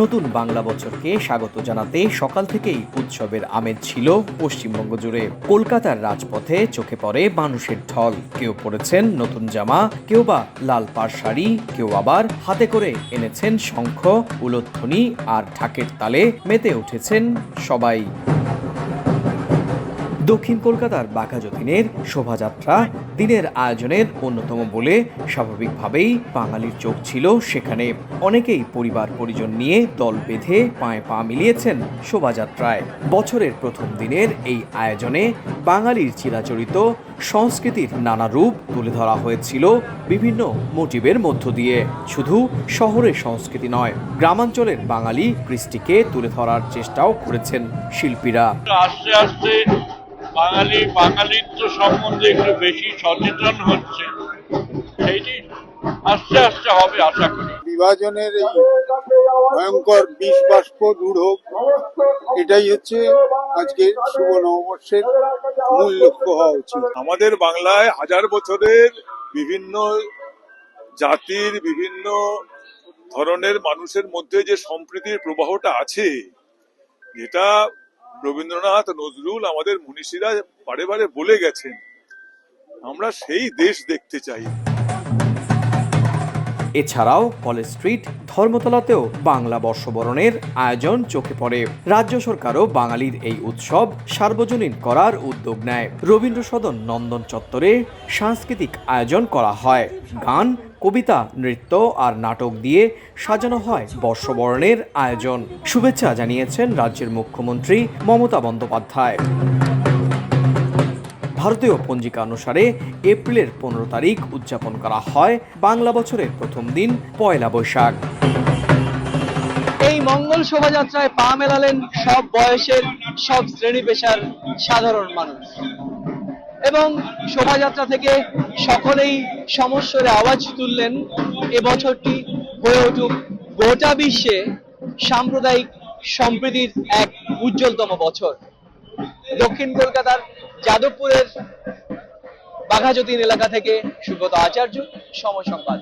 নতুন বাংলা বছরকে স্বাগত জানাতে সকাল থেকেই উৎসবের আমেজ ছিল পশ্চিমবঙ্গ জুড়ে। কলকাতার রাজপথে চোখে পড়ে মানুষের ঢল। কেউ পরেছেন নতুন জামা, কেউ বা লাল পাড় শাড়ি, কেউ আবার হাতে করে এনেছেন শঙ্খ, উলুধ্বনি আর ঢাকের তালে মেতে উঠেছেন সবাই। দক্ষিণ কলকাতার বাঘাযতীনের শোভাযাত্রা দিনের আয়োজনের অন্যতম বলে স্বাভাবিকভাবেই বাঙালির চোখ ছিল সেখানে। অনেকেই পরিবার পরিজন নিয়ে দল বেঁধে পায়ে পা মিলিয়েছেন শোভাযাত্রায়। বছরের প্রথম দিনের এই আয়োজনে বাঙালির চিরাচরিত সংস্কৃতির নানা রূপ তুলে ধরা হয়েছিল বিভিন্ন মোটিভের মধ্য দিয়ে। শুধু শহরের সংস্কৃতি নয়, গ্রামাঞ্চলের বাঙালি কৃষ্টিকে তুলে ধরার চেষ্টাও করেছেন শিল্পীরা। আস্তে আস্তে বাঙালিত্ব সম্বন্ধে একটু বেশি সচেতন হচ্ছে, সেইটি আস্তে আস্তে হবে আশা করি। বিভাজনের এই ভয়ঙ্কর বিষ বাষ্প দূর হোক, এটাই হচ্ছে আজকের শুভ নববর্ষের মূল লক্ষ্য হওয়া উচিত। আমাদের বাংলায় হাজার বছরের বিভিন্ন জাতির বিভিন্ন ধরনের মানুষের মধ্যে যে সম্প্রীতির প্রবাহটা আছে, যেটা রবীন্দ্রনাথ, নজরুল, আমাদের মনীষীরা বারে বারে বলে গেছেন, আমরা সেই দেশ দেখতে চাই। এছাড়াও কলেজ স্ট্রিট, ধর্মতলাতেও বাংলা বর্ষবরণের আয়োজন চোখে পড়ে। রাজ্য সরকারও বাঙালির এই উৎসব সার্বজনীন করার উদ্যোগ নেয়। রবীন্দ্র সদন নন্দন চত্বরে সাংস্কৃতিক আয়োজন করা হয়। গান, কবিতা, নৃত্য আর নাটক দিয়ে সাজানো হয় বর্ষবরণের আয়োজন। শুভেচ্ছা জানিয়েছেন রাজ্যের মুখ্যমন্ত্রী মমতা বন্দ্যোপাধ্যায়। ভারতীয় পঞ্জিকা অনুসারে এপ্রিলের 15 তারিখ উদযাপন করা হয় বাংলা বছরের প্রথম দিন পয়লা বৈশাখ। এই মঙ্গল শোভাযাত্রায় পা মেলালেন সব বয়সের, সব শ্রেণী পেশার সাধারণ মানুষ, এবং শোভাযাত্রা থেকে সকলেই সমস্বরে আওয়াজ তুললেন এবছরটি হয়ে উঠুক গোটা বিশ্বে সাম্প্রদায়িক সম্প্রীতির এক উজ্জ্বলতম বছর। দক্ষিণ কলকাতার যাদবপুরের বাঘাযতীন এলাকা থেকে সুব্রত আচার্য, সময় সংবাদ।